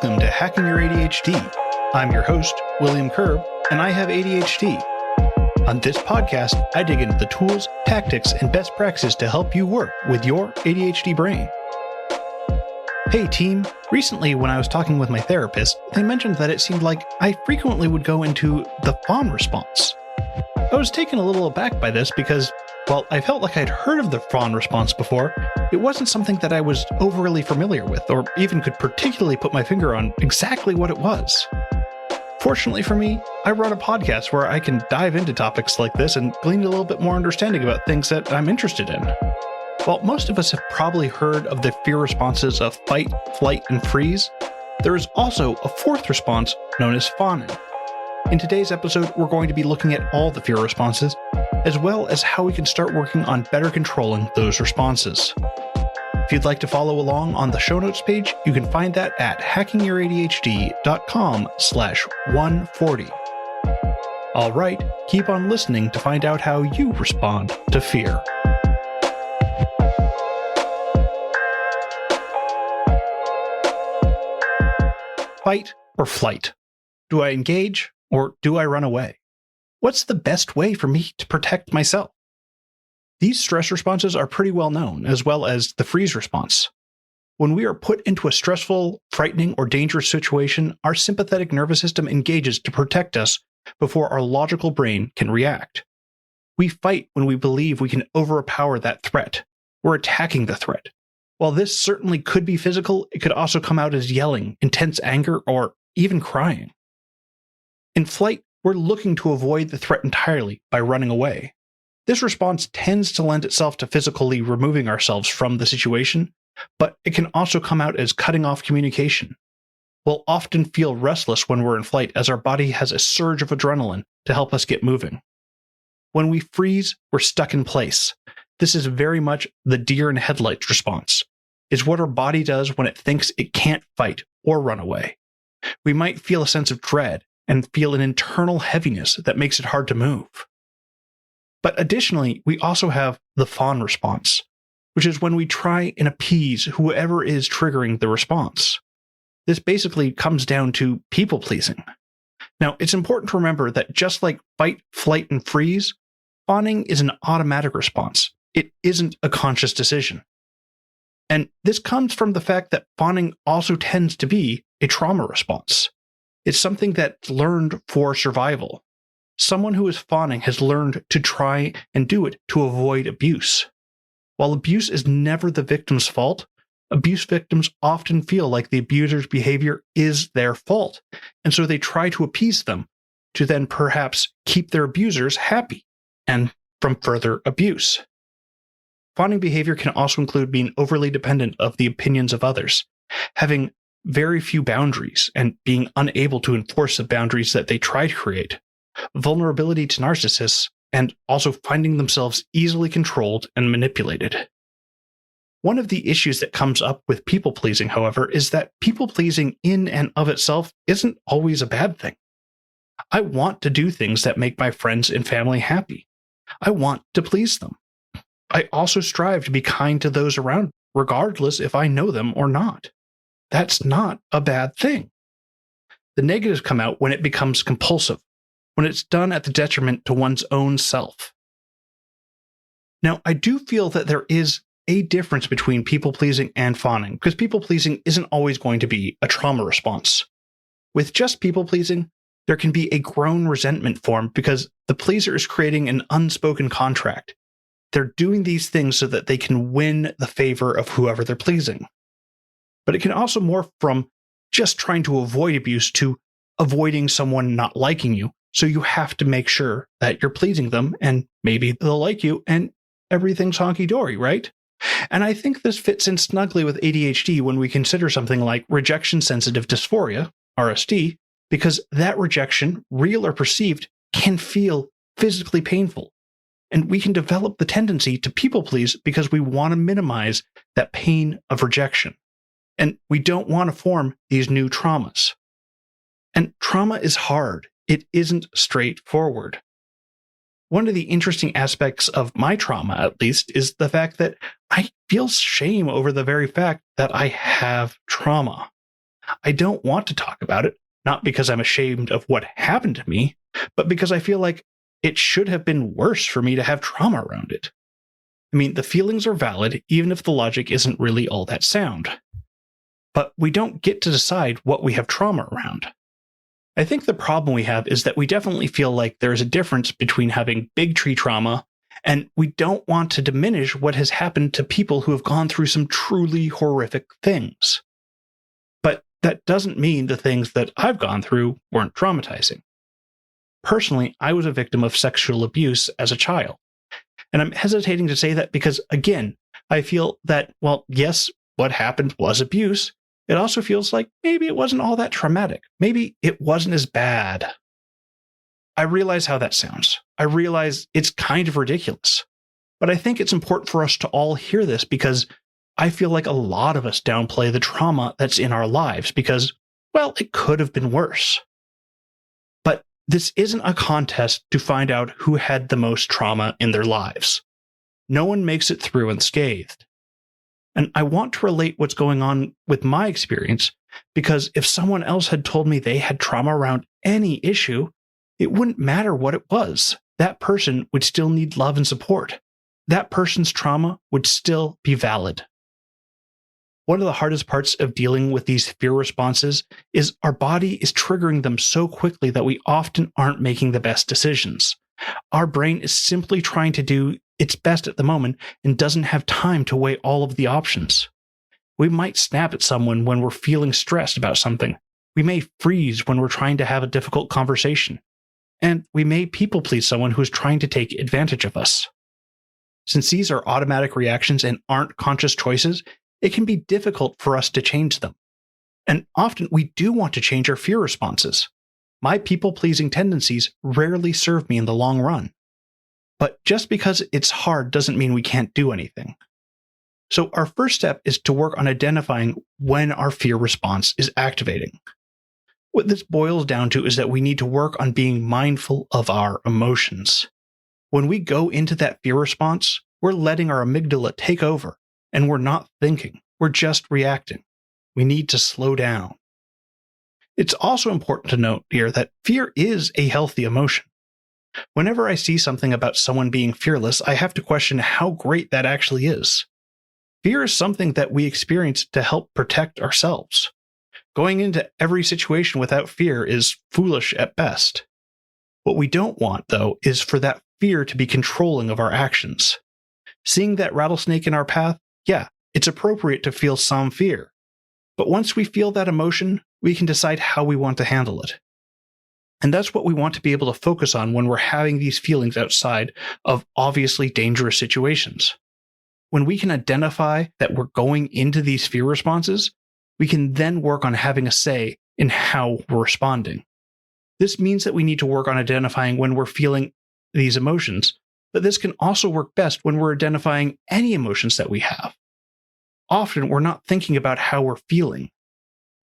welcome to Hacking Your ADHD. I'm your host, William Kerb, and I have ADHD. On this podcast, I dig into the tools, tactics, and best practices to help you work with your ADHD brain. Hey team, recently when I was talking with my therapist, they mentioned that it seemed like I frequently would go into the Fawn response. I was taken a little aback by this because, while I felt like I'd heard of the Fawn response before, it wasn't something that I was overly familiar with or even could particularly put my finger on exactly what it was. Fortunately for me, I run a podcast where I can dive into topics like this and glean a little bit more understanding about things that I'm interested in. While most of us have probably heard of the fear responses of fight, flight, and freeze, there is also a fourth response known as fawning. In today's episode, we're going to be looking at all the fear responses, as well as how we can start working on better controlling those responses. If you'd like to follow along on the show notes page, you can find that at hackingyyouradhd.com/140. All right, keep on listening to find out how you respond to fear. Fight or flight? Do I engage or do I run away? What's the best way for me to protect myself? These stress responses are pretty well known, as well as the freeze response. When we are put into a stressful, frightening, or dangerous situation, our sympathetic nervous system engages to protect us before our logical brain can react. We fight when we believe we can overpower that threat. We're attacking the threat. While this certainly could be physical, it could also come out as yelling, intense anger, or even crying. In flight, we're looking to avoid the threat entirely by running away. This response tends to lend itself to physically removing ourselves from the situation, but it can also come out as cutting off communication. We'll often feel restless when we're in flight as our body has a surge of adrenaline to help us get moving. When we freeze, we're stuck in place. This is very much the deer in headlights response. It's what our body does when it thinks it can't fight or run away. We might feel a sense of dread and feel an internal heaviness that makes it hard to move. But additionally, we also have the fawn response, which is when we try and appease whoever is triggering the response. This basically comes down to people pleasing. Now, it's important to remember that just like fight, flight, and freeze, fawning is an automatic response. It isn't a conscious decision. And this comes from the fact that fawning also tends to be a trauma response. It's something that's learned for survival. Someone who is fawning has learned to try and do it to avoid abuse. While abuse is never the victim's fault, abuse victims often feel like the abuser's behavior is their fault, and so they try to appease them to then perhaps keep their abusers happy and from further abuse. Fawning behavior can also include being overly dependent of the opinions of others, having very few boundaries and being unable to enforce the boundaries that they try to create, vulnerability to narcissists, and also finding themselves easily controlled and manipulated. One of the issues that comes up with people-pleasing, however, is that people-pleasing in and of itself isn't always a bad thing. I want to do things that make my friends and family happy. I want to please them. I also strive to be kind to those around, regardless if I know them or not. That's not a bad thing. The negatives come out when it becomes compulsive, when it's done at the detriment to one's own self. Now, I do feel that there is a difference between people-pleasing and fawning, because people-pleasing isn't always going to be a trauma response. With just people-pleasing, there can be a grown resentment formed because the pleaser is creating an unspoken contract. They're doing these things so that they can win the favor of whoever they're pleasing. But it can also morph from just trying to avoid abuse to avoiding someone not liking you. So you have to make sure that you're pleasing them and maybe they'll like you and everything's honky-dory, right? And I think this fits in snugly with ADHD when we consider something like rejection-sensitive dysphoria, RSD, because that rejection, real or perceived, can feel physically painful. And we can develop the tendency to people please because we want to minimize that pain of rejection. And we don't want to form these new traumas. And trauma is hard. It isn't straightforward. One of the interesting aspects of my trauma, at least, is the fact that I feel shame over the very fact that I have trauma. I don't want to talk about it, not because I'm ashamed of what happened to me, but because I feel like it should have been worse for me to have trauma around it. I mean, the feelings are valid, even if the logic isn't really all that sound. But we don't get to decide what we have trauma around. I think the problem we have is that we definitely feel like there is a difference between having big tree trauma, and we don't want to diminish what has happened to people who have gone through some truly horrific things. But that doesn't mean the things that I've gone through weren't traumatizing. Personally, I was a victim of sexual abuse as a child. And I'm hesitating to say that because, again, I feel that, well, yes, what happened was abuse. It also feels like maybe it wasn't all that traumatic. Maybe it wasn't as bad. I realize how that sounds. I realize it's kind of ridiculous. But I think it's important for us to all hear this because I feel like a lot of us downplay the trauma that's in our lives because, well, it could have been worse. But this isn't a contest to find out who had the most trauma in their lives. No one makes it through unscathed. And I want to relate what's going on with my experience because if someone else had told me they had trauma around any issue, it wouldn't matter what it was. That person would still need love and support. That person's trauma would still be valid. One of the hardest parts of dealing with these fear responses is our body is triggering them so quickly that we often aren't making the best decisions. Our brain is simply trying to do its best at the moment and doesn't have time to weigh all of the options. We might snap at someone when we're feeling stressed about something. We may freeze when we're trying to have a difficult conversation. And we may people please someone who is trying to take advantage of us. Since these are automatic reactions and aren't conscious choices, it can be difficult for us to change them. And often we do want to change our fear responses. My people-pleasing tendencies rarely serve me in the long run. But just because it's hard doesn't mean we can't do anything. So our first step is to work on identifying when our fear response is activating. What this boils down to is that we need to work on being mindful of our emotions. When we go into that fear response, we're letting our amygdala take over, and we're not thinking, we're just reacting. We need to slow down. It's also important to note here that fear is a healthy emotion. Whenever I see something about someone being fearless, I have to question how great that actually is. Fear is something that we experience to help protect ourselves. Going into every situation without fear is foolish at best. What we don't want, though, is for that fear to be controlling of our actions. Seeing that rattlesnake in our path, yeah, it's appropriate to feel some fear. But once we feel that emotion, we can decide how we want to handle it. And that's what we want to be able to focus on when we're having these feelings outside of obviously dangerous situations. When we can identify that we're going into these fear responses, we can then work on having a say in how we're responding. This means that we need to work on identifying when we're feeling these emotions, but this can also work best when we're identifying any emotions that we have. Often we're not thinking about how we're feeling,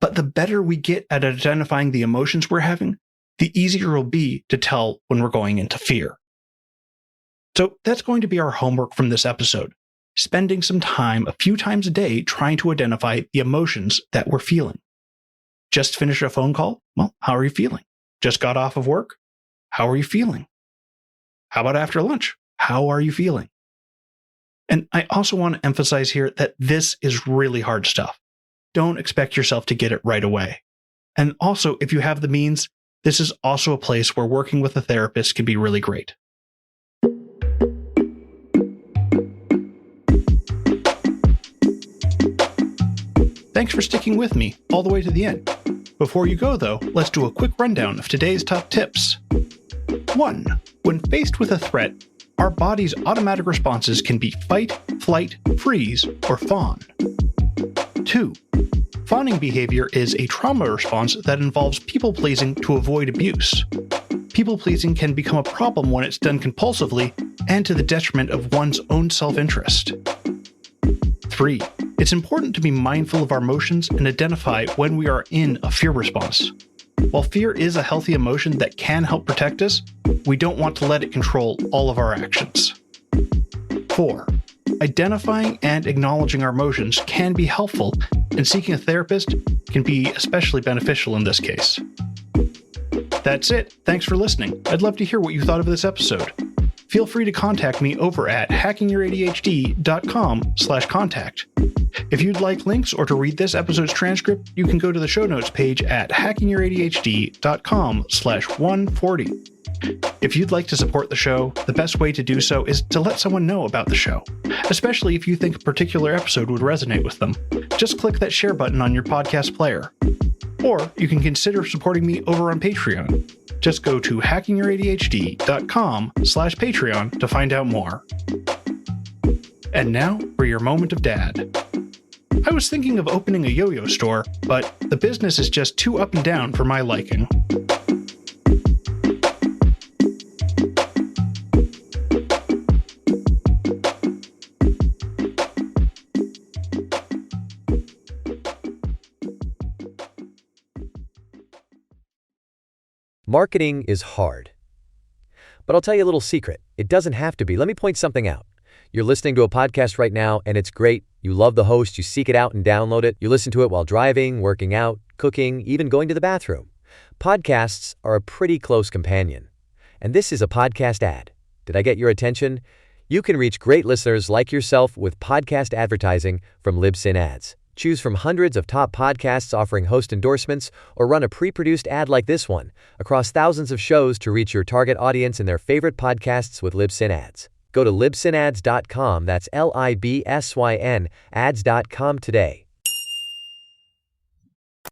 but the better we get at identifying the emotions we're having, the easier it'll be to tell when we're going into fear. So that's going to be our homework from this episode. Spending some time, a few times a day, trying to identify the emotions that we're feeling. Just finished a phone call? Well, how are you feeling? Just got off of work? How are you feeling? How about after lunch? How are you feeling? And I also want to emphasize here that this is really hard stuff. Don't expect yourself to get it right away. And also, if you have the means, this is also a place where working with a therapist can be really great. Thanks for sticking with me all the way to the end. Before you go, though, let's do a quick rundown of today's top tips. 1. When faced with a threat, our body's automatic responses can be fight, flight, freeze, or fawn. 2. Fawning behavior is a trauma response that involves people-pleasing to avoid abuse. People-pleasing can become a problem when it's done compulsively and to the detriment of one's own self-interest. 3. It's important to be mindful of our emotions and identify when we are in a fear response. While fear is a healthy emotion that can help protect us, we don't want to let it control all of our actions. 4. Identifying and acknowledging our emotions can be helpful, and seeking a therapist can be especially beneficial in this case. That's it. Thanks for listening. I'd love to hear what you thought of this episode. Feel free to contact me over at hackingYourADHD.com/contact. If you'd like links or to read this episode's transcript, you can go to the show notes page at hackingYourADHD.com/140. If you'd like to support the show, the best way to do so is to let someone know about the show, especially if you think a particular episode would resonate with them. Just click that share button on your podcast player. Or you can consider supporting me over on Patreon. Just go to hackingYourADHD.com/Patreon to find out more. And now for your moment of dad. I was thinking of opening a yo-yo store, but the business is just too up and down for my liking. Marketing is hard. But I'll tell you a little secret. It doesn't have to be. Let me point something out. You're listening to a podcast right now, and it's great. You love the host. You seek it out and download it. You listen to it while driving, working out, cooking, even going to the bathroom. Podcasts are a pretty close companion. And this is a podcast ad. Did I get your attention? You can reach great listeners like yourself with podcast advertising from Libsyn Ads. Choose from hundreds of top podcasts offering host endorsements, or run a pre-produced ad like this one across thousands of shows to reach your target audience and their favorite podcasts with Libsyn Ads. Go to libsynads.com, that's LIBSYN, ads.com today.